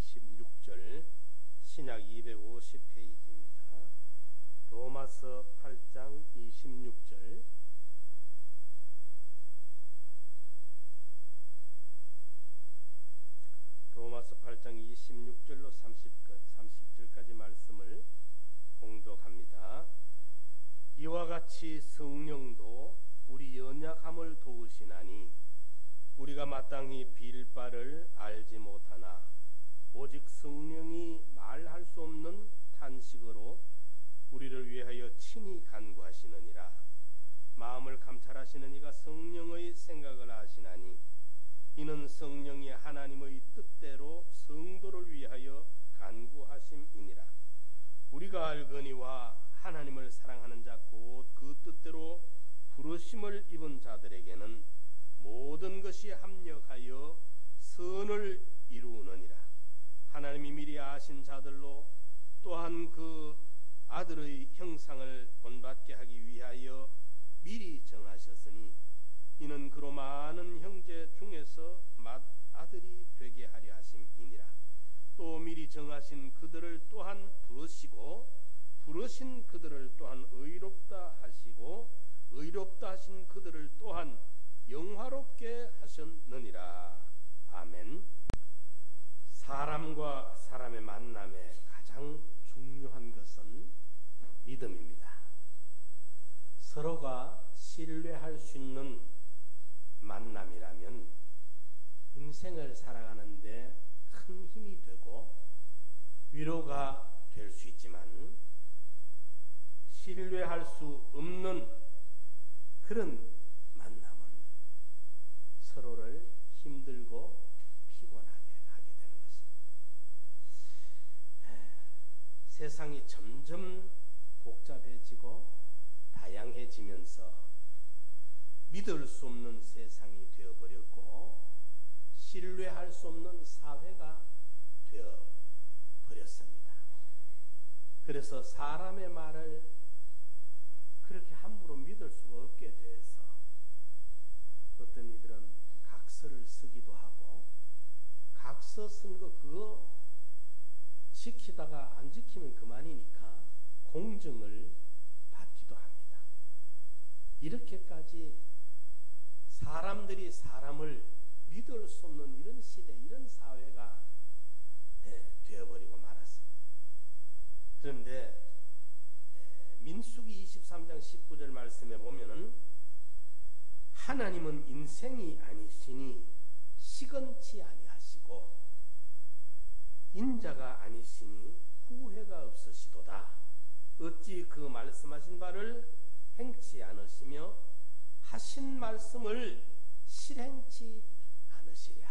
26절 신약 250페이지입니다. 로마서 8장 26절 로마서 8장 26절로 30절까지 말씀을 공독합니다. 이와 같이 성령도 우리 연약함을 도우시나니 우리가 마땅히 빌 바를 알지 못하나 오직 성령이 말할 수 없는 탄식으로 우리를 위하여 친히 간구하시느니라. 마음을 감찰하시는 이가 성령의 생각을 아시나니 이는 성령이 하나님의 뜻대로 성도를 위하여 간구하심이니라. 우리가 알거니와 하나님을 사랑하는 자 곧 그 뜻대로 부르심을 입은 자들에게는 모든 것이 합력하여 선을 이루느니라. 하나님이 미리 아신 자들로 또한 그 아들의 형상을 본받게 하기 위하여 미리 정하셨으니 이는 그로 많은 형제 중에서 맏아들이 되게 하려 하심이니라. 또 미리 정하신 그들을 또한 부르시고 부르신 그들을 또한 의롭다 하시고 의롭다 하신 그들을 또한 영화롭게 하셨느니라. 아멘. 사람과 사람의 만남에 가장 중요한 것은 믿음입니다. 서로가 신뢰할 수 있는 만남이라면 인생을 살아가는 데 큰 힘이 되고 위로가 될 수 있지만 신뢰할 수 없는 그런 만남은 서로를 힘들고 피곤하게 하게 되는 것입니다. 세상이 점점 복잡해지고 다양해지면서 믿을 수 없는 세상이 되어버렸고 신뢰할 수 없는 사회가 되어버렸습니다. 그래서 사람의 말을 그렇게 함부로 믿을 수가 없게 돼서 어떤 이들은 각서를 쓰기도 하고 각서 쓴 거 그거 지키다가 안 지키면 그만이니까 공정을 받기도 합니다. 이렇게까지 사람들이 사람을 믿을 수 없는 이런 시대, 이런 사회가 되어버리고 말았습니다. 그런데 민수기 23장 19절 말씀에 보면은 하나님은 인생이 아니시니 시건치 아니하시고 인자가 아니시니 후회가 없으시도다. 어찌 그 말씀하신 바를 행치 않으시며 하신 말씀을 실행치 않으시랴.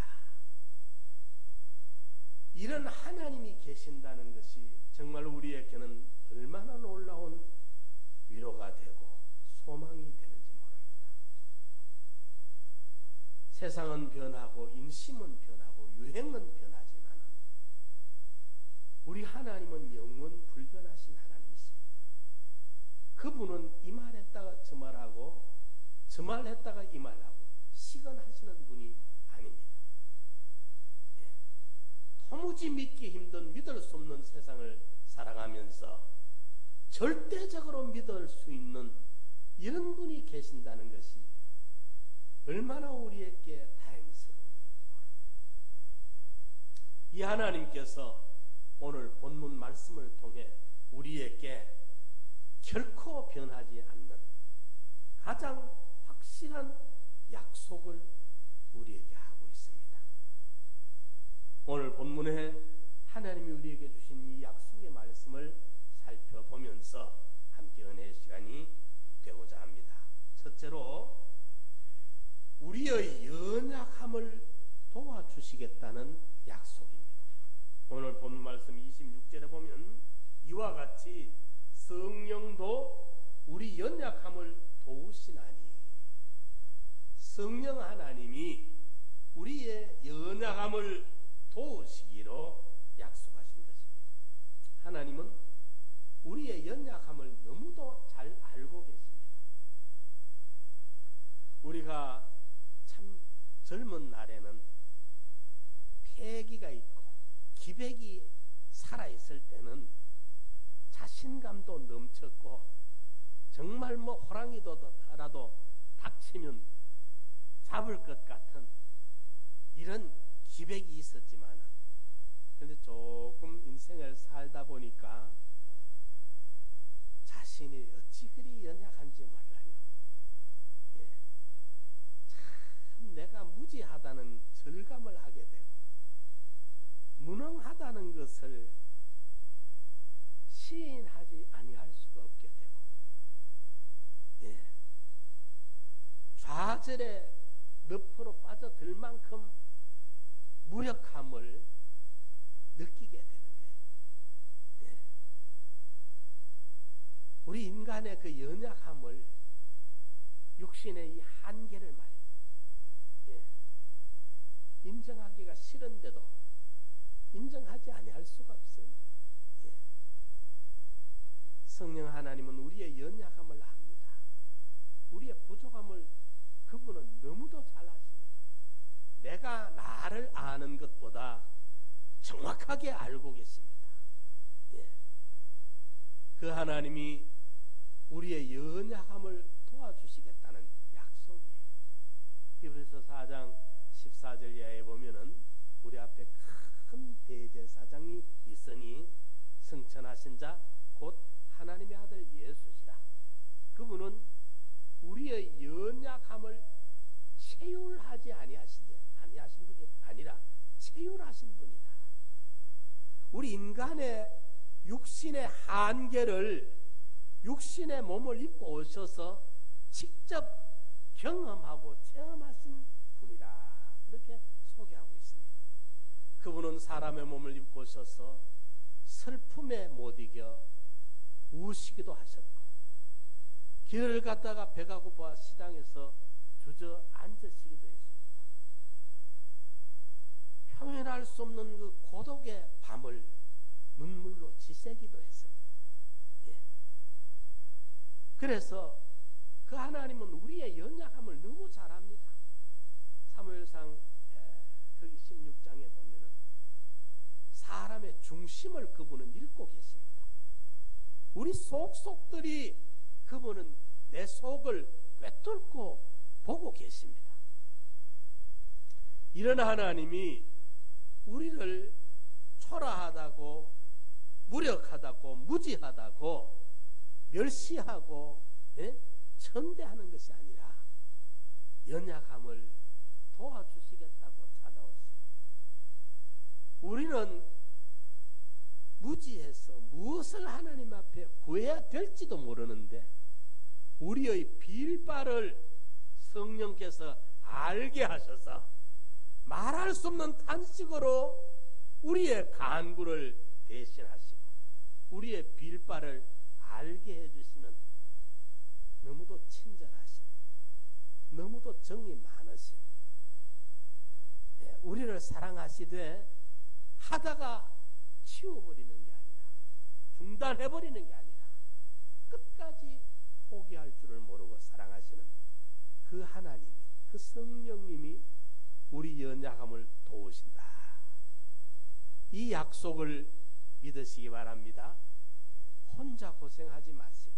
이런 하나님이 계신다는 것이 정말 우리에게는 얼마나 놀라운 위로가 되고 소망이 되는지 모릅니다. 세상은 변하고 인심은 변하고 유행은 변하지만 우리 하나님은 영원 불변하신 하나님이십니다. 그분은 이 말했다가 저 말하고 저 말했다가 이 말하고 시건하시는 분이 아닙니다. 도무지 믿기 힘든 믿을 수 없는 세상을 살아가면서 절대적으로 믿을 수 있는 이런 분이 계신다는 것이 얼마나 우리에게 다행스러운 일인지 모릅니다. 이 하나님께서 오늘 본문 말씀을 통해 우리에게 결코 변하지 않는 가장 확실한 약속을 우리에게 하고 있습니다. 오늘 본문에 하나님이 우리에게 주신 이 약속의 말씀을 살펴보면서 함께 은혜의 시간이 되고자 합니다. 첫째로 우리의 연약함을 도와주시겠다는 약속입니다. 오늘 본문 말씀 26절에 보면 이와 같이 성령도 우리 연약함을 도우시나니 성령 하나님이 우리의 연약함을 도우시기로 약속하신 것입니다. 하나님은 우리의 연약함을 너무도 잘 알고 계십니다. 우리가 참 젊은 날에는 패기가 있고 기백이 살아있을 때는 자신감도 넘쳤고 정말 뭐 호랑이도라도 닥치면 잡을 것 같은 이런 기백이 있었지만, 그런데 조금 인생을 살다 보니까 자신이 어찌 그리 연약한지 몰라요. 예. 참 내가 무지하다는 절감을 하게 되고 무능하다는 것을 시인하지 아니할 수가 없게 되고, 예. 좌절에 늪으로 빠져들 만큼 무력함을 느끼게 되는 거예요. 예. 우리 인간의 그 연약함을, 육신의 이 한계를 말이에요. 예. 인정하기가 싫은데도 인정하지 아니할 수가 없어요. 예. 성령 하나님은 우리의 연약함을 압니다. 우리의 부족함을 그분은 너무도 잘 아십니다. 내가 나를 아는 것보다 정확하게 알고 계십니다. 예. 그 하나님이 우리의 연약함을 도와주시겠다는 약속이에요. 히브리서 4장 14절 이하에 보면은 우리 앞에 큰 대제사장이 있으니 승천하신 자 곧 하나님의 아들 예수시라. 그분은 우리의 연약함을 체휼하지 아니하신 분이 아니라 체휼하신 분이다. 우리 인간의 육신의 한계를 육신의 몸을 입고 오셔서 직접 경험하고 체험하신 분이다. 그렇게 소개하고 있습니다. 그분은 사람의 몸을 입고 오셔서 슬픔에 못 이겨 우시기도 하셨고, 길을 갔다가 배가 고파 시장에서 주저앉으시기도 했습니다. 표현할 수 없는 그 고독의 밤을 눈물로 지새기도 했습니다. 예. 그래서 그 하나님은 우리의 연약함을 너무 잘 압니다. 사무엘상 거기 16장에 보면은 사람의 중심을 그분은 읽고 계십니다. 우리 속속들이 그분은 내 속을 꿰뚫고 보고 계십니다. 이런 하나님이 우리를 초라하다고, 무력하다고, 무지하다고, 멸시하고, 예? 천대하는 것이 아니라 연약함을 도와주시겠다고 찾아오시고, 우리는 무지해서 무엇을 하나님 앞에 구해야 될지도 모르는데 우리의 빌바를 성령께서 알게 하셔서 말할 수 없는 탄식으로 우리의 간구를 대신하시고 우리의 빌바를 알게 해주시는 너무도 친절하신, 너무도 정이 많으신, 우리를 사랑하시되 하다가 치워버리는 게 아니라, 중단해버리는 게 아니라 끝까지 포기할 줄을 모르고 사랑하시는 그 하나님이, 그 성령님이 우리 연약함을 도우신다. 이 약속을 믿으시기 바랍니다. 혼자 고생하지 마시고,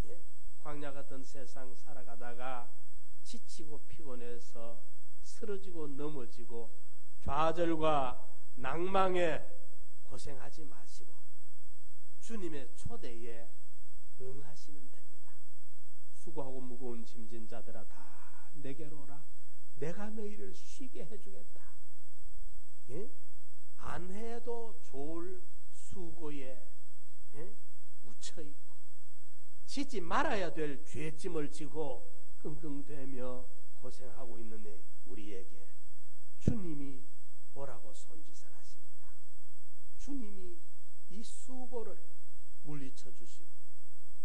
예? 광야 같은 세상 살아가다가 지치고 피곤해서 쓰러지고 넘어지고 좌절과 낭망에 고생하지 마시고 주님의 초대에 응하시면 됩니다. 수고하고 무거운 짐진 자들아 다 내게로 오라. 내가 너희를 쉬게 해주겠다. 예? 안 해도 좋을 수고에, 예? 묻혀있고 지지 말아야 될 죄짐을 지고 끙끙대며 고생하고 있는 우리에게 주님이 오라고 손짓을 하십니다. 주님이 이 수고를 물리쳐 주시고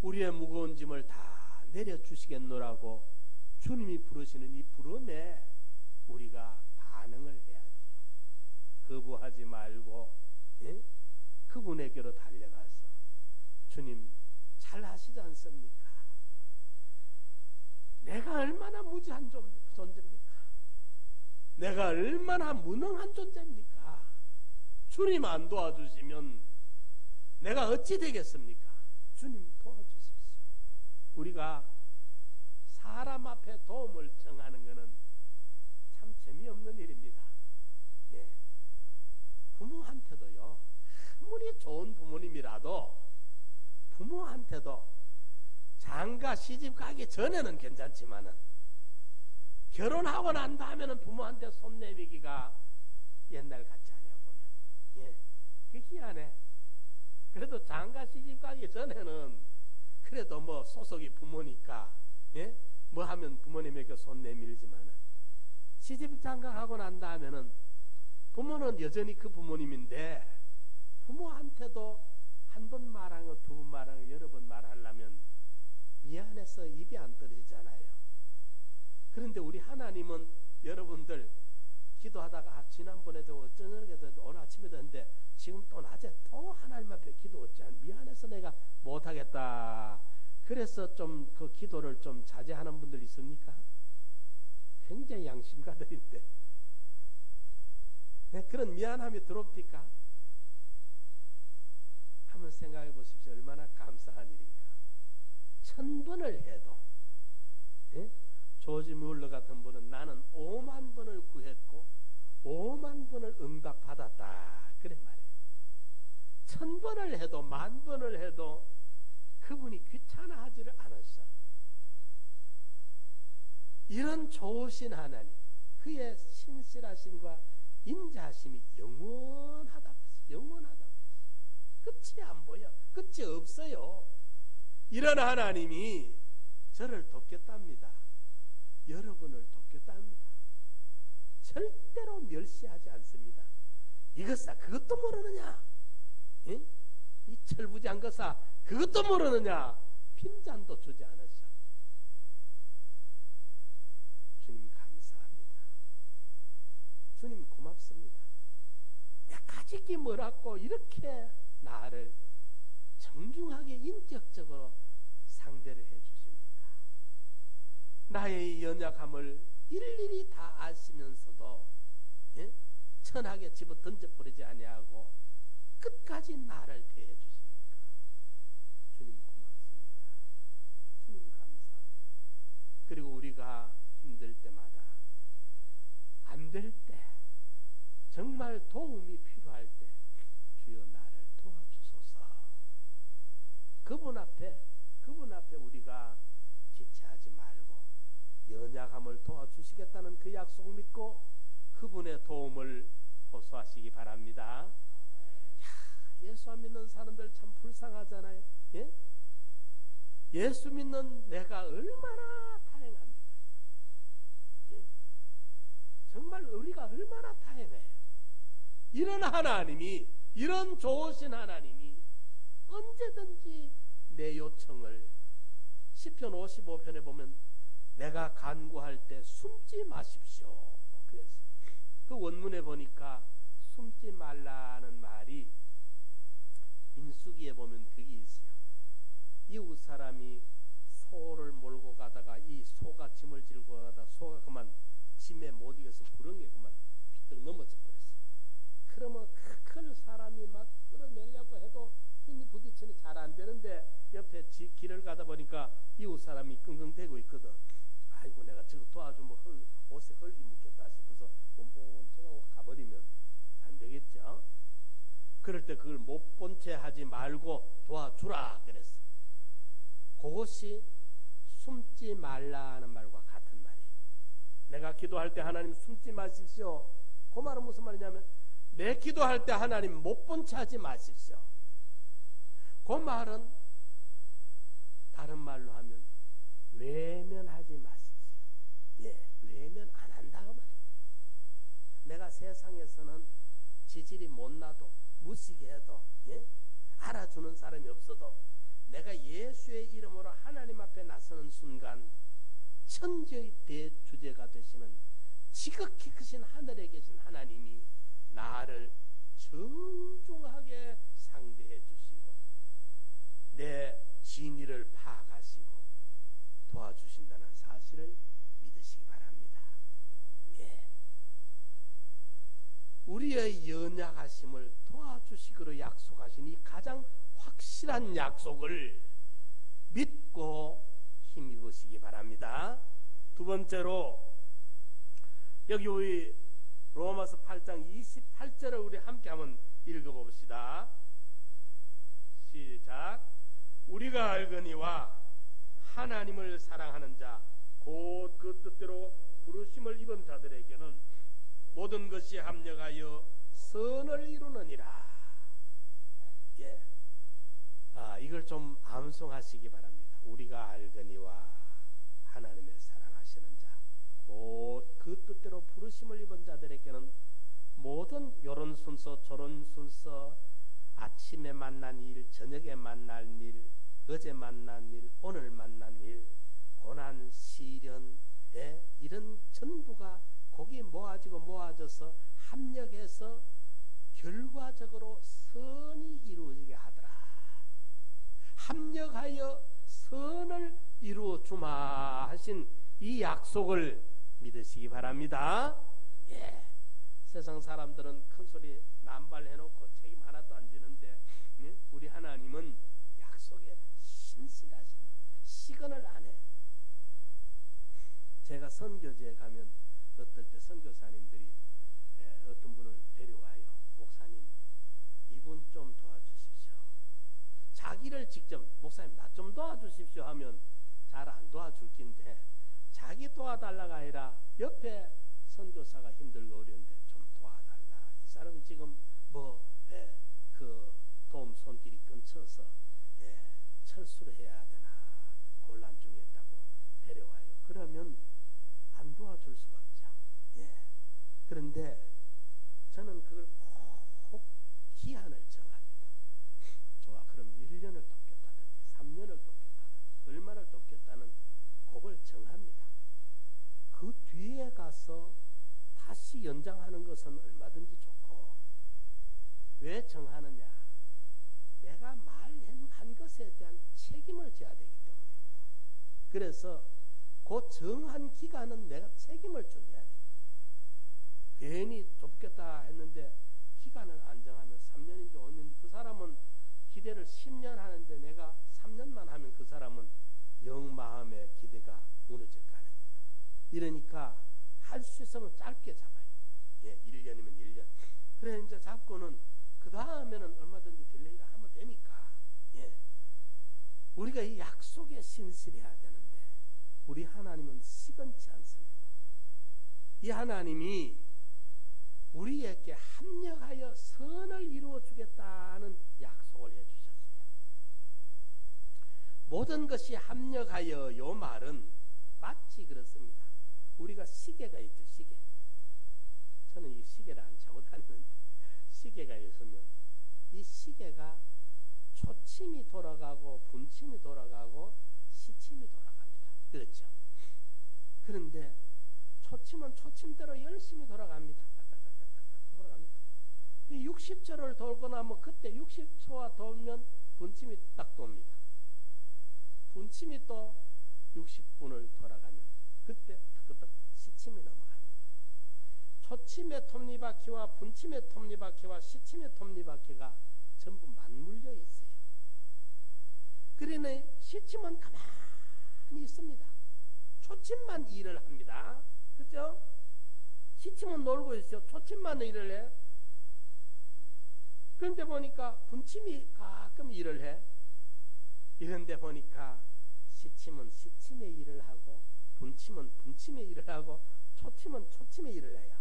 우리의 무거운 짐을 다 내려주시겠노라고 주님이 부르시는 이 부름에 우리가 반응을 해야 돼요. 거부하지 말고, 예? 그분에게로 달려가서 주님 잘 하시지 않습니까? 내가 얼마나 무지한 존재입니까? 내가 얼마나 무능한 존재입니까? 주님 안 도와주시면 내가 어찌 되겠습니까? 주님 도와주십시오. 우리가 사람 앞에 도움을 청하는 것은 참 재미없는 일입니다. 예. 부모한테도요, 아무리 좋은 부모님이라도 부모한테도 장가 시집 가기 전에는 괜찮지만은 결혼하고 난 다음에는 부모한테 손 내미기가 옛날 같지 않아요, 보면. 예. 그 희한해. 그래도 장가 시집 가기 전에는 그래도 뭐 소속이 부모니까, 예? 뭐 하면 부모님에게 손 내밀지만은 시집 장가하고 난 다음에는 부모는 여전히 그 부모님인데 부모한테도 한 번 말하고 두 번 말하고 여러 번 말하려면 미안해서 입이 안 떨어지잖아요. 그런데 우리 하나님은 여러분들 기도하다가 지난번에도 저녁에도 오늘 아침에도 했는데 지금 또 낮에 또 하나님 앞에 기도 어찌 미안해서 내가 못하겠다. 그래서 좀 그 기도를 좀 자제하는 분들 있습니까? 굉장히 양심가들인데 네, 그런 미안함이 들어옵니까? 한번 생각해 보십시오. 얼마나 감사한 일인가. 1000번을 해도 네? 조지 뮬러 같은 분은 나는 5만 번을 구했고 5만 번을 응답받았다 그래 말이에요. 1000번을 해도 10,000번을 해도 그분이 귀찮아하지를 않았어. 이런 좋으신 하나님, 그의 신실하심과 인자하심이 영원하다 봤어요. 영원하다 봤어요. 끝이 안 보여. 끝이 없어요. 이런 하나님이 저를 돕겠답니다. 여러분을 돕겠답니다. 절대로 멸시하지 않습니다. 이것사 그것도 모르느냐? 응? 이 철부지한 것사 그것도 모르느냐? 핀잔도 주지 않았어. 주님 감사합니다. 주님 고맙습니다. 내가 가지기 뭐라고 이렇게 나를 정중하게 인격적으로 상대를 해주십니까? 나의 연약함을 일일이 다 아시면서도 예? 천하게 집어 던져버리지 아니하고 끝까지 나를 대해 주십니까? 주님 고맙습니다. 주님 감사합니다. 그리고 우리가 힘들 때마다 안 될 때 정말 도움이 필요할 때 주여 나를 도와주소서. 그분 앞에 우리가 지체하지 말고 연약함을 도와주시겠다는 그 약속 믿고 그분의 도움을 호소하시기 바랍니다. 예수 안 믿는 사람들 참 불쌍하잖아요. 예? 예수 믿는 내가 얼마나 다행합니까? 예? 정말 우리가 얼마나 다행해요. 이런 하나님이, 이런 좋으신 하나님이 언제든지 내 요청을 시편 55편에 보면 내가 간구할 때 숨지 마십시오. 그래서 그 원문에 보니까 숨지 말라는 말이 민수기에 보면 그게 있어요. 이웃 사람이 소를 몰고 가다가 이 소가 짐을 질고 가다가 소가 그만 짐에 못 이겨서 구렁이에 그만 휘떡 넘어져 버렸어요. 그러면 큰 사람이 막 끌어내려고 해도 힘이 부딪히는 잘 안 되는데 옆에 길을 가다 보니까 이웃 사람이 끙끙대고 있거든. 아이고 내가 저거 도와주면 옷에 흙이 묻겠다 싶어서 저거 가버리면 안 되겠죠. 그럴 때 그걸 못 본 채 하지 말고 도와주라 그랬어. 그것이 숨지 말라는 말과 같은 말이에요. 내가 기도할 때 하나님 숨지 마십시오. 그 말은 무슨 말이냐면 내 기도할 때 하나님 못 본 채 하지 마십시오. 그 말은 다른 말로 하면 외면하지 마십시오. 예, 외면 안 한다고 말입니다. 내가 세상에서는 지질이 못나도 무시해도 예? 알아주는 사람이 없어도 내가 예수의 이름으로 하나님 앞에 나서는 순간 천지의 대주제가 되시는 지극히 크신 하늘에 계신 하나님이 나를 정중하게 상대해 주시고 내 진의를 파악하시고 도와주신다는 사실을 믿으시기 바랍니다. 예. 우리의 우리의 연약하심을 도와주시기로 약속하신 이 가장 확실한 약속을 믿고 힘입으시기 바랍니다. 두 번째로 여기 우리 로마서 8장 28절을 우리 함께 한번 읽어봅시다. 시작. 우리가 알거니와 하나님을 사랑하는 자 곧 그 뜻대로 부르심을 입은 자들에게는 모든 것이 합력하여 선을 이루느니라. 예. 이걸 좀 암송하시기 바랍니다. 우리가 알거니와 하나님을 사랑하시는 자 곧 그 뜻대로 부르심을 입은 자들에게는 모든 요런 순서 저런 순서, 아침에 만난 일, 저녁에 만날 일, 어제 만난 일, 오늘 만난 일, 고난, 시련, 이런 전부가 거기 모아져서 합력해서 결과적으로 선이 이루어지게 하더라. 합력하여 선을 이루어 주마 하신 이 약속을 믿으시기 바랍니다. 예. 세상 사람들은 큰 소리 남발해놓고 책임 하나도 안 지는데, 우리 하나님은 약속에 신실하신, 시건을 안 해. 제가 선교지에 가면 어떨 때 선교사님들이 어떤 분을 데려와요. 목사님, 이분 좀 도와주십시오. 자기를 직접 목사님 나 좀 도와주십시오 하면 잘 안 도와줄 낀데, 자기 도와달라가 아니라 옆에 선교사가 힘들고 어려운데 좀 도와달라. 이 사람이 지금 그 도움 손길이 끊쳐서 철수를 해야 되나 곤란 중에 있다고 데려와요. 그러면 안 도와줄 수가 없죠. 그런데 저는 그걸 꼭 기한을 정합니다. 좋아, 그럼 1년을 돕겠다든지 3년을 돕겠다든지 얼마를 돕겠다는 그걸 정합니다. 그 뒤에 가서 다시 연장하는 것은 얼마든지 좋고, 왜 정하느냐? 내가 말한 것에 대한 책임을 져야 되기 때문입니다. 그래서 그 정한 기간은 내가 책임을 져야 됩니다. 괜히 돕겠다 했는데 기간을 안 정하면 3년인지 5년인지 그 사람은 기대를 10년 하는데 내가 3년만 하면 그 사람은 영 마음의 기대가 무너질 거 아닙니까? 이러니까 할 수 있으면 짧게 잡아요. 1년이면 1년. 그래 이제 잡고는 그 다음에는 얼마든지 딜레이를 하면 되니까. 우리가 이 약속에 신실해야 되는데 우리 하나님은 시건치 않습니다. 이 하나님이 우리에게 합력하여 선을 이루어 주겠다는 약속을 해주셨어요. 모든 것이 합력하여, 요 말은 마치 그렇습니다. 우리가 시계가 있죠. 시계. 저는 이 시계를 안 차고 다니는데 시계가 있으면 이 시계가 초침이 돌아가고 분침이 돌아가고 시침이 돌아갑니다. 그렇죠? 그런데 초침은 초침대로 열심히 돌아갑니다. 딱딱딱딱딱 돌아갑니다. 60초를 돌고 나면 그때 60초가 돌면 분침이 딱 돕니다. 분침이 또 60분을 돌아가면 그때 딱 시침이 넘어갑니다. 초침의 톱니바퀴와 분침의 톱니바퀴와 시침의 톱니바퀴가 전부 맞물려 있어요. 그러니 시침은 가만히 있습니다. 초침만 일을 합니다. 그렇죠? 시침은 놀고 있어요. 초침만 일을 해. 그런데 보니까 분침이 가끔 일을 해. 이런데 보니까 시침은 시침의 일을 하고 분침은 분침의 일을 하고 초침은 초침의 일을 해요.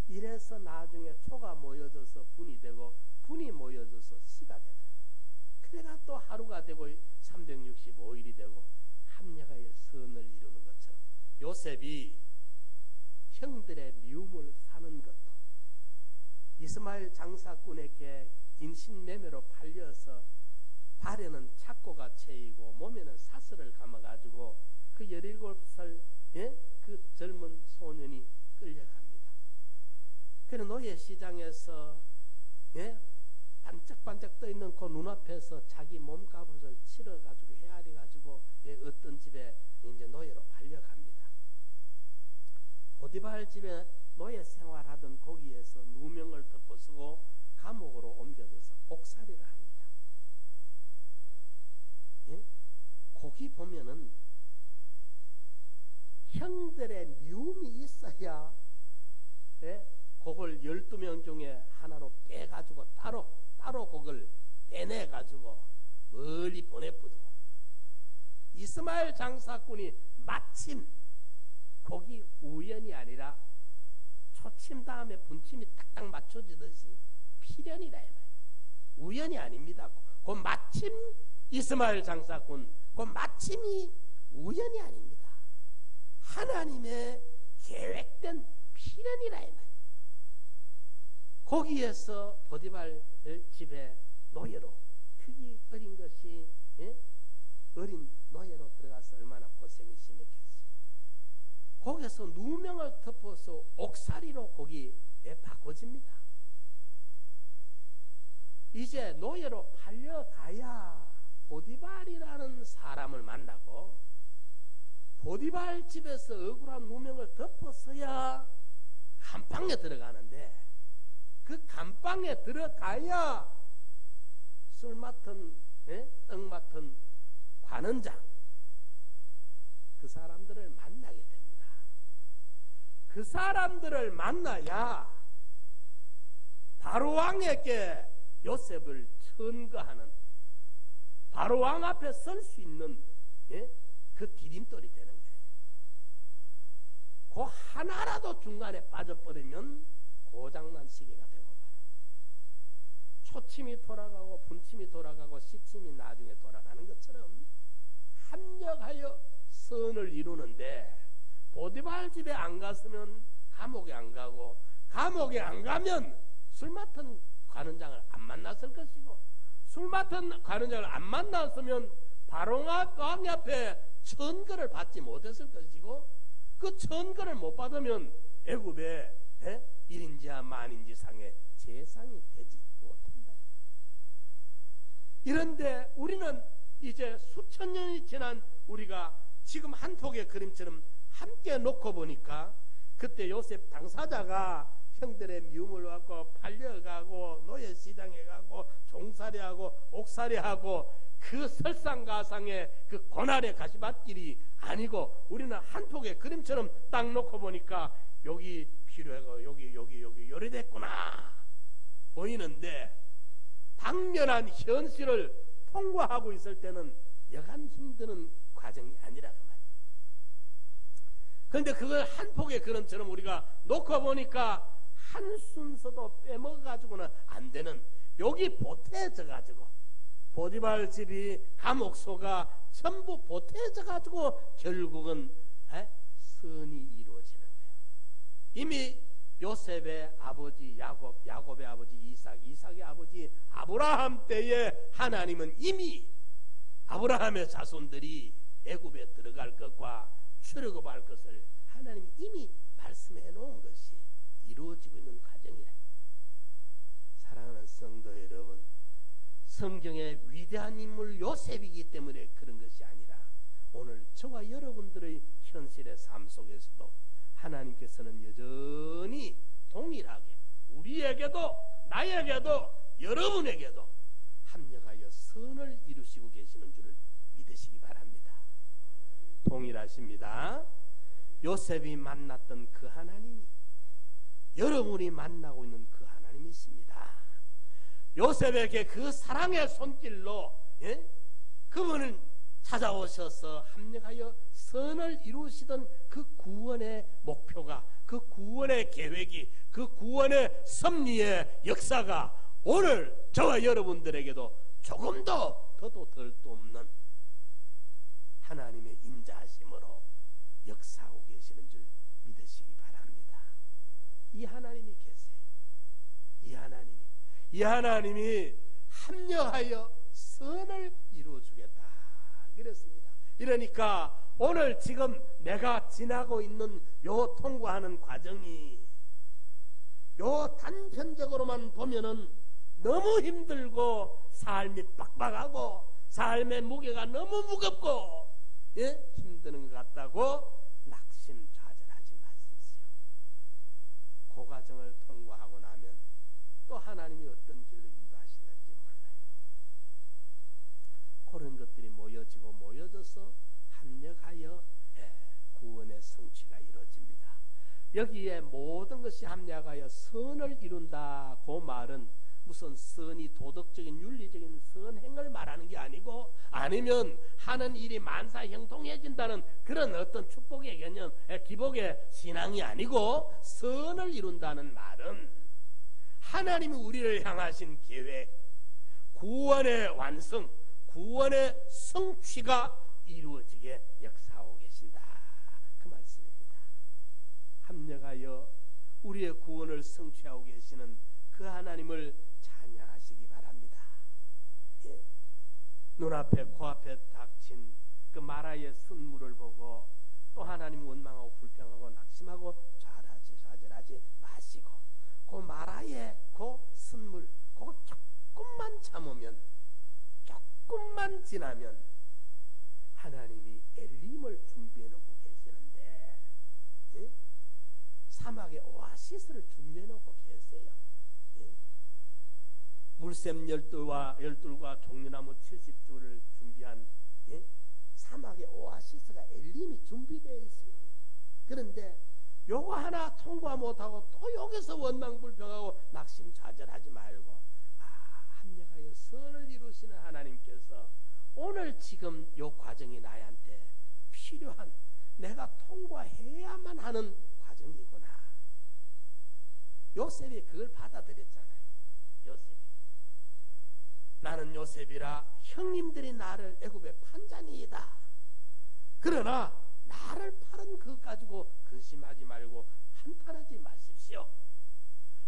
이래서 나중에 초가 모여져서 분이 되고 분이 모여져서 시가 되더라고요. 그래가 또 하루가 되고 365일이 되고 합력하여 선을 이루는 것처럼 요셉이 형들의 미움을 사는 것도 이스마엘 장사꾼에게 인신매매로 팔려서 발에는 착고가 채이고 몸에는 사슬을 감아가지고 그 17살 그 젊은 소년이 끌려갑니다. 그래 노예시장에서 반짝반짝 떠있는 그 눈앞에서 자기 몸값을 치러가지고 헤아려가지고 어떤 집에 이제 노예로 팔려갑니다. 보디발 집에 노예 생활하던 거기에서 누명을 덮어쓰고 감옥으로 옮겨져서 옥살이를 합니다. 예? 거기 보면은 형들의 미움이 있어야, 예? 그걸 12명 중에 하나로 빼가지고 따로 그걸 빼내가지고 멀리 보내버리고, 이스마엘 장사꾼이 마침 거기 우연이 아니라 초침 다음에 분침이 딱딱 맞춰지듯이 필연이라 이 말이에요. 우연이 아닙니다. 그 마침 이스마엘 장사꾼, 그 마침이 우연이 아닙니다. 하나님의 계획된 필연이라 이 말이에요. 거기에서 보디발 집에 노예로, 크기 어린 것이, 예? 어린 노예로 들어가서 얼마나 고생이 심했겠어요. 거기서 누명을 덮어서 옥살이로 거기에 바꿔집니다. 이제 노예로 팔려가야 보디발이라는 사람을 만나고, 보디발 집에서 억울한 누명을 덮어서야 감방에 들어가는데, 그 감방에 들어가야 술 맡은, 떡 맡은 관원장, 그 사람들을 만나게 됩니다. 그 사람들을 만나야 바로왕에게 요셉을 천거하는, 바로왕 앞에 설 수 있는, 예? 그 디딤돌이 되는 거예요. 그 하나라도 중간에 빠져버리면 고장난 시계가 되고 말아. 초침이 돌아가고 분침이 돌아가고 시침이 나중에 돌아가는 것처럼 합력하여 선을 이루는데, 보디발 집에 안 갔으면 감옥에 안 가고, 감옥에 안 가면 술 맡은 관원장을 안 만났을 것이고, 술 맡은 관원장을 안 만났으면 바로왕 앞에 천거를 받지 못했을 것이고, 그 천거를 못 받으면 애굽에 1인지하 만인지상의 재상이 되지 못한다. 이런데 우리는 이제 수천 년이 지난 우리가 지금 한 폭의 그림처럼 함께 놓고 보니까, 그때 요셉 당사자가 형들의 미움을 받고 팔려가고 노예시장에 가고 종살이하고 옥살이하고 그 설상가상의 그 고난의 가시밭길이 아니고, 우리는 한 폭의 그림처럼 딱 놓고 보니까 여기 필요하고 여기 요래됐구나 보이는데, 당면한 현실을 통과하고 있을 때는 여간 힘드는 과정이 아니라 그 말이에요. 그런데 그걸 한 폭의 그림처럼 우리가 놓고 보니까 한 순서도 빼먹어가지고는 안 되는, 여기 보태져가지고 보디발 집이 감옥소가 전부 보태져가지고 결국은 선이 이루어지는 거예요. 이미 요셉의 아버지 야곱, 야곱의 아버지 이삭, 이삭의 아버지 아브라함 때에 하나님은 이미 아브라함의 자손들이 애굽에 들어갈 것과 출애굽할 것을 하나님이 이미 말씀해 놓은 것이 이루어지고 있는 과정이라. 사랑하는 성도 여러분, 성경의 위대한 인물 요셉이기 때문에 그런 것이 아니라, 오늘 저와 여러분들의 현실의 삶 속에서도 하나님께서는 여전히 동일하게 우리에게도, 나에게도, 여러분에게도 합력하여 선을 이루시고 계시는 줄을 믿으시기 바랍니다. 동일하십니다. 요셉이 만났던 그 하나님이 여러분이 만나고 있는 그 하나님이십니다. 요셉에게 그 사랑의 손길로, 그분을 찾아오셔서 합력하여 선을 이루시던 그 구원의 목표가, 그 구원의 계획이, 그 구원의 섭리의 역사가 오늘 저와 여러분들에게도 조금도 더도 덜도 없는 하나님의 인자하심으로 역사하고 계시는 줄 믿으시기 바랍니다. 이 하나님이 계세요. 이 하나님이 합력하여 선을 이루어주겠다 그랬습니다. 이러니까 오늘 지금 내가 지나고 있는 요 통과하는 과정이 요 단편적으로만 보면은 너무 힘들고 삶이 빡빡하고 삶의 무게가 너무 무겁고 힘드는 것 같다고 낙심좌절하지 마십시오. 그 과정을 통과하고 나면 또 하나님이 어떤 길로 인도하실는지 몰라요. 그런 것들이 모여져서 합력하여 구원의 성취가 이루어집니다. 여기에 모든 것이 합력하여 선을 이룬다. 그 말은 무슨 선이 도덕적인 윤리적인 선행을 말하는 게 아니고, 아니면 하는 일이 만사형통해진다는 그런 어떤 축복의 개념, 기복의 신앙이 아니고, 선을 이룬다는 말은 하나님이 우리를 향하신 계획, 구원의 완성, 구원의 성취가 이루어지게 역사하고 계신다. 그 말씀입니다. 합력하여 우리의 구원을 성취하고 계시는 그 하나님을 찬양하시기 바랍니다. 예. 눈앞에 코앞에 닥친 그 마라의 선물을 보고 또 하나님 원망하고 불평하고 낙심하고 좌절하지 마시고, 그 마라의 그 선물 그거 조금만 참으면, 조금만 지나면 하나님이 엘림을 준비해 놓고 계시는데, 예? 사막에 오아시스를 준비해 놓고 계세요. 예? 물샘 12과 종려나무 70주를 준비한, 예? 사막의 오아시스가 엘림이 준비되어 있어요. 그런데 요거 하나 통과 못하고 또 여기서 원망불평하고 낙심좌절하지 말고, 합력하여 선을 이루시는 하나님께서 오늘 지금 요 과정이 나한테 필요한, 내가 통과해야만 하는 과정이구나. 요셉이 그걸 받아들였잖아요. 요셉이, 나는 요셉이라 형님들이 나를 애굽에 판자니이다. 그러나 나를 팔은 것 가지고 근심하지 말고 한탄하지 마십시오.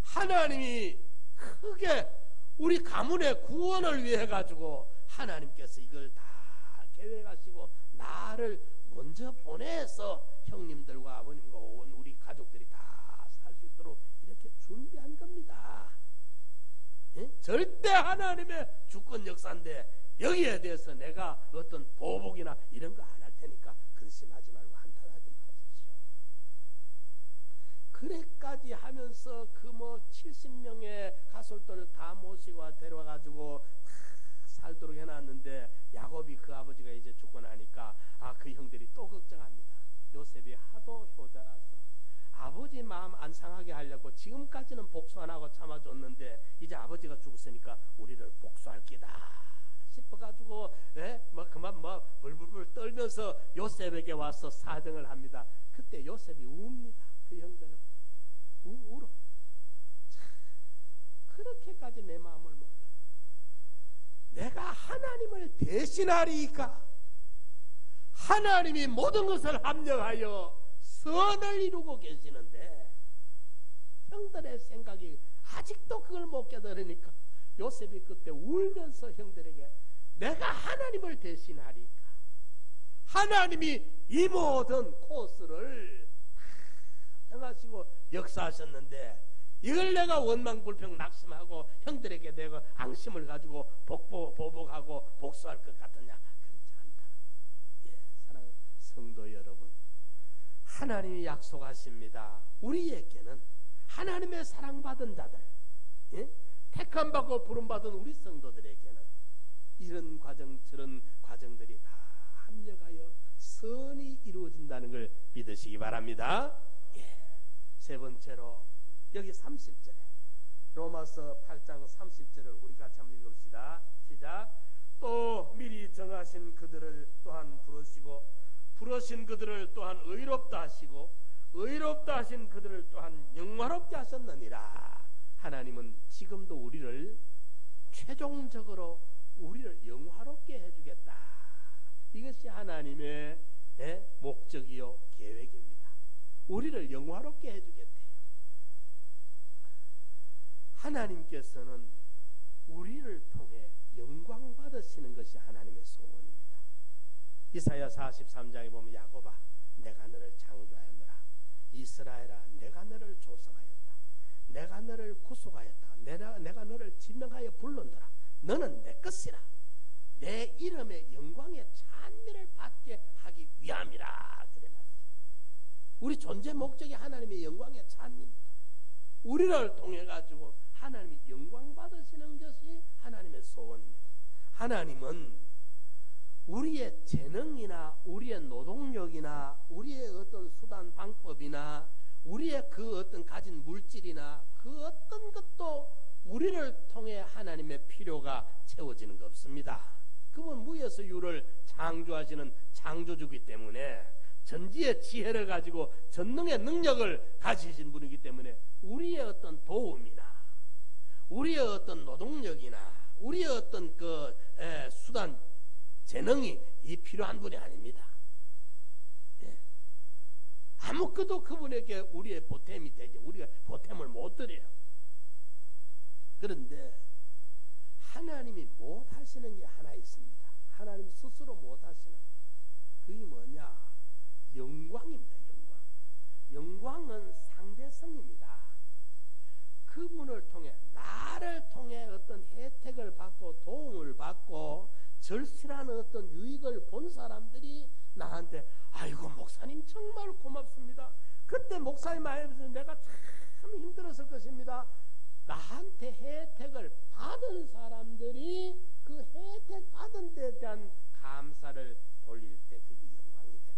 하나님이 크게 우리 가문의 구원을 위해 가지고 하나님께서 이걸 다 계획하시고 나를 먼저 보내서 형님들과 아버님과 온 우리 가족들이 다 살 수 있도록 이렇게 준비한 겁니다. 예? 절대 하나님의 주권 역사인데 여기에 대해서 내가 어떤 보복이나 이런 거 안 할 테니까 근심하지 말고 한탄하지 마십시오. 그래까지 하면서 그 70명의 가솔들을 다 모시고 데려와가지고 다 살도록 해놨는데, 야곱이 그 아버지가 이제 죽고 나니까 그 형들이 또 걱정합니다. 요셉이 하도 효자라서 아버지 마음 안 상하게 하려고 지금까지는 복수 안 하고 참아줬는데 이제 아버지가 죽었으니까 우리를 복수할 기다 싶어가지고 그만 불불불 떨면서 요셉에게 와서 사정을 합니다. 그때 요셉이 웁니다. 그 형들을 울어. 그렇게까지 내 마음을 몰라. 내가 하나님을 대신하리까 하나님이 모든 것을 합력하여 선을 이루고 계시는데 형들의 생각이 아직도 그걸 못 깨달으니까 요셉이 그때 울면서 형들에게 내가 하나님을 대신하리까, 하나님이 이 모든 코스를 다 정하시고 역사하셨는데 이걸 내가 원망불평 낙심하고 형들에게 내가 앙심을 가지고 보복하고 복수할 것 같으냐? 그렇지 않다. 예, 사랑하는 성도 여러분, 하나님이 약속하십니다. 우리에게는 하나님의 사랑받은 자들, 예? 택함받고 부름받은 우리 성도들에게는 이런 과정 저런 과정들이 다 합력하여 선이 이루어진다는 걸 믿으시기 바랍니다. 예. 세 번째로 여기 30절에 로마서 8장 30절을 우리 같이 한번 읽읍시다. 시작. 또 미리 정하신 그들을 또한 부르시고 부르신 그들을 또한 의롭다 하시고 의롭다 하신 그들을 또한 영화롭게 하셨느니라. 하나님은 지금도 우리를 최종적으로 우리를 영화롭게 해주겠다. 이것이 하나님의 목적이요 계획입니다. 우리를 영화롭게 해주겠대요. 하나님께서는 우리를 통해 영광 받으시는 것이 하나님의 소원입니다. 이사야 43장에 보면 야곱아 내가 너를 창조하였노라, 이스라엘아 내가 너를 조성하였다, 내가 너를 구속하였다, 내가 너를 지명하여 불렀노라, 너는 내 것이라, 내 이름의 영광의 찬미를 받게 하기 위함이라. 그래놨어요. 우리 존재 목적이 하나님의 영광의 찬미입니다. 우리를 통해 가지고 하나님이 영광 받으시는 것이 하나님의 소원입니다. 하나님은 우리의 재능이나 우리의 노동력이나 우리의 어떤 수단 방법이나 우리의 그 어떤 가진 물질이나 그 어떤 것도 우리를 통해 하나님의 필요가 채워지는 것 없습니다. 그분 무에서 유를 창조하시는 창조주기 때문에 전지의 지혜를 가지고 전능의 능력을 가지신 분이기 때문에 우리의 어떤 도움이나 우리의 어떤 노동력이나 우리의 어떤 그 수단 재능이 이 필요한 분이 아닙니다. 예. 아무것도 그분에게 우리의 보탬이 되지 우리가 보탬을 못 드려요. 그런데 하나님이 못하시는 게 하나 있습니다. 하나님 스스로 못하시는 그게 뭐냐? 영광입니다. 영광. 영광은 상대성입니다. 그분을 통해 나를 통해 어떤 혜택을 받고 도움을 받고 절실한 어떤 유익을 본 사람들이 나한테 아이고 목사님 정말 고맙습니다. 그때 목사님 말씀에 내가 참 힘들었을 것입니다. 나한테 혜택을 받은 사람들이 그 혜택 받은 데 대한 감사를 돌릴 때 그게 영광이 됩니다.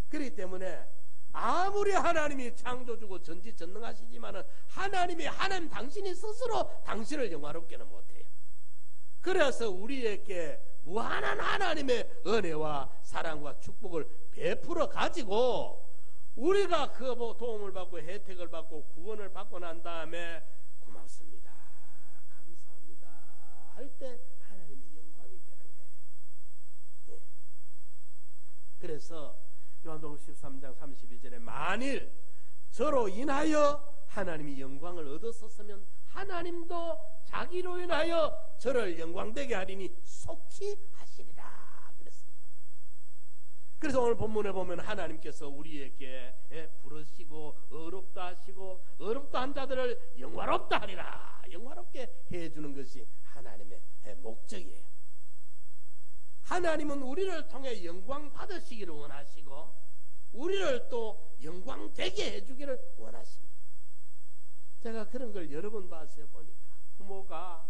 그렇기 때문에 아무리 하나님이 창조주고 전지전능하시지만은 하나님 당신이 스스로 당신을 영화롭게는 못해요. 그래서 우리에게 무한한 하나님의 은혜와 사랑과 축복을 베풀어 가지고 우리가 그 도움을 받고 혜택을 받고 구원을 받고 난 다음에 고맙습니다, 감사합니다 할 때 하나님이 영광이 되는 거예요. 네. 그래서 요한복음 13장 32절에 만일 저로 인하여 하나님이 영광을 얻었었으면 하나님도 자기로 인하여 저를 영광되게 하리니 속히 하시리라 그랬습니다. 그래서 오늘 본문에 보면 하나님께서 우리에게 부르시고 어렵다 하시고 어렵다 한 자들을 영화롭다 하리라 영화롭게 해주는 것이 하나님의 목적이에요. 하나님은 우리를 통해 영광 받으시기를 원하시고 우리를 또 영광 되게 해주기를 원하십니다. 제가 그런 걸 여러 번 봤어요. 보니까 부모가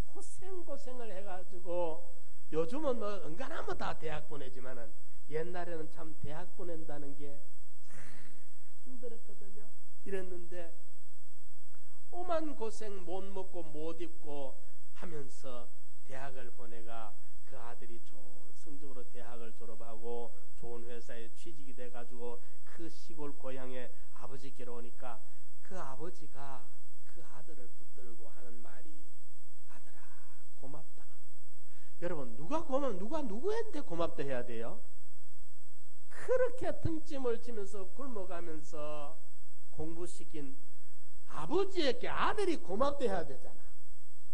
고생을 해가지고 요즘은 뭐 은간하면 다 대학 보내지만은 옛날에는 참 대학 보낸다는 게 참 힘들었거든요. 이랬는데 오만 고생 못 먹고 못 입고 하면서 대학을 보내가 그 아들이 좋은 성적으로 대학을 졸업하고 좋은 회사에 취직이 돼가지고 그 시골 고향에 아버지께로 오니까 그 아버지가 그 아들을 붙들고 하는 말이 아들아 고맙다. 여러분 누가 누구한테 고맙다 해야 돼요? 그렇게 등짐을 지면서 굶어가면서 공부시킨 아버지에게 아들이 고맙다 해야 되잖아.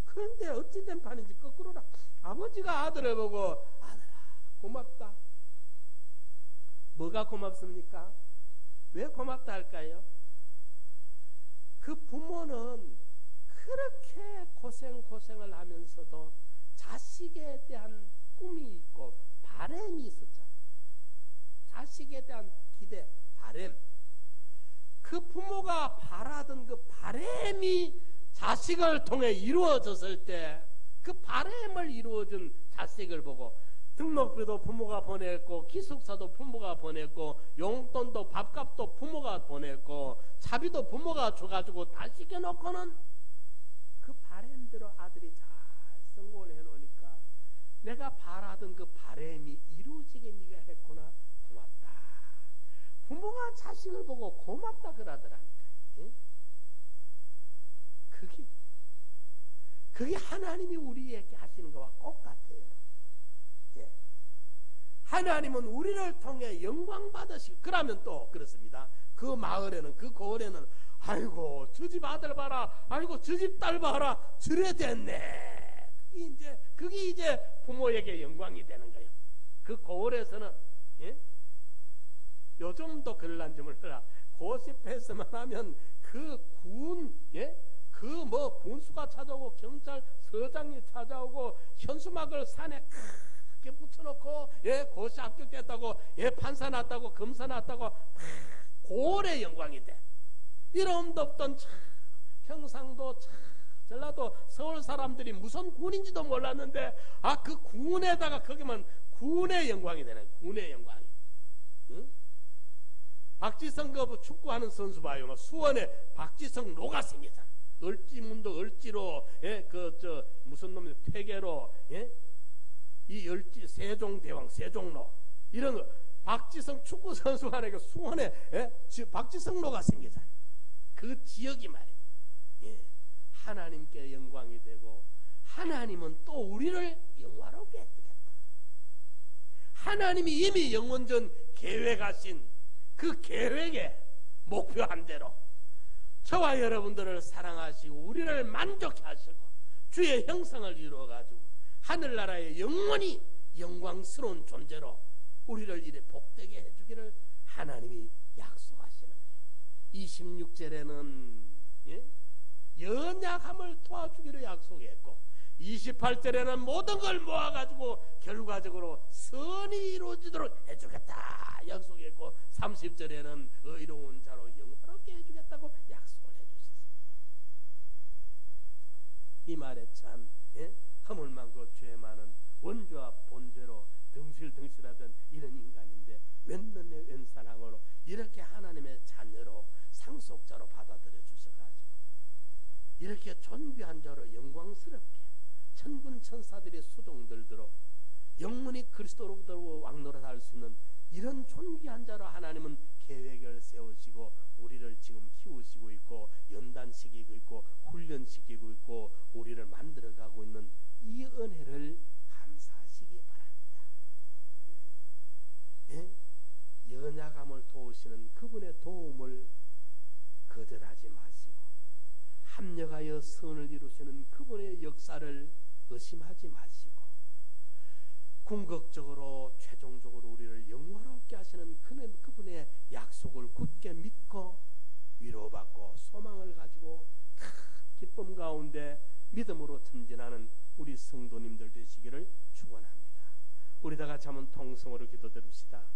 그런데 어찌된 판인지 거꾸로라. 아버지가 아들을 보고 아들아 고맙다. 뭐가 고맙습니까? 왜 고맙다 할까요? 그 부모는 그렇게 고생을 하면서도 자식에 대한 꿈이 있고 바람이 있었잖아. 자식에 대한 기대, 바람. 그 부모가 바라던 그 바람이 자식을 통해 이루어졌을 때 그 바람을 이루어준 자식을 보고 등록비도 부모가 보냈고 기숙사도 부모가 보냈고 용돈도 밥값도 부모가 보냈고 차비도 부모가 줘가지고 다 시켜놓고는 그 바람대로 아들이 잘 성공을 해놓으니까 내가 바라던 그 바람이 이루어지게 네가 했구나 고맙다. 부모가 자식을 보고 고맙다 그러더라니까요. 예? 그게 하나님이 우리에게 하시는 것과 똑같아요. 예. 하나님은 우리를 통해 영광 받으시고 그러면 또 그렇습니다. 그 마을에는 그 고을에는 아이고 저 집 아들 봐라 아이고 저 집 딸 봐라 저래 됐네. 그게 이제 부모에게 영광이 되는 거예요. 그 고을에서는 예? 요즘도 그럴란지 몰라. 고시패스만 하면 그 군 예? 그 뭐 군수가 찾아오고 경찰서장이 찾아오고 현수막을 산에 크게 붙여놓고 예 고시 합격됐다고 예 판사 났다고 검사 났다고 고을의 영광이 돼. 이름도 없던 경상도 전라도 서울 사람들이 무슨 군인지도 몰랐는데 그 군에다가 거기만 군의 영광이 되네. 군의 영광이. 응? 박지성 그 축구하는 선수 봐요. 수원에 박지성 로가 생기잖아. 을지문도 을지로, 무슨 놈이 퇴계로, 이 세종대왕 세종로 이런 거 박지성 축구 선수 하니까 수원에 박지성로가 생기잖아. 그 지역이 말입니다. 하나님께 영광이 되고 하나님은 또 우리를 영화롭게 해주겠다. 하나님이 이미 영원전 계획하신 그 계획에 목표한 대로 저와 여러분들을 사랑하시고 우리를 만족해 하시고 주의 형상을 이루어가지고 하늘나라의 영원히 영광스러운 존재로 우리를 이래 복되게 해주기를 하나님이 약속하시는 거예요. 26절에는 연약함을 도와주기로 약속했고 28절에는 모든 걸 모아가지고 결과적으로 선이 이루어지도록 해주겠다 약속했고 30절에는 의로운 자로 영화롭게 해주겠다고 약속을 해주셨습니다. 이 말에 참 허물 많고 죄 많은 원죄와 본죄로 덩실덩실하던 이런 인간인데 웬넌의 웬사랑으로 이렇게 하나님의 자녀로 상속자로 받아들여 주셔가지고 이렇게 존귀한 자로 영광스럽게 천군 천사들의 수종들도록 영원히 그리스도로부터 왕노릇 할 수 있는 이런 존귀한 자로 하나님은 계획을 세우시고 우리를 지금 키우시고 있고 연단시키고 있고 훈련시키고 있고 우리를 만들어가고 있는 이 은혜를 감사하시기 바랍니다. 연약함을 도우시는 그분의 도움을 거절하지 마시고 합력하여 선을 이루시는 그분의 역사를 의심하지 마시고 궁극적으로 최종적으로 우리를 영화롭게 하시는 그분의 약속을 굳게 믿고 위로받고 소망을 가지고 큰 기쁨 가운데 믿음으로 전진하는 우리 성도님들 되시기를 축원합니다. 우리 다 같이 한번 통성으로 기도드립시다.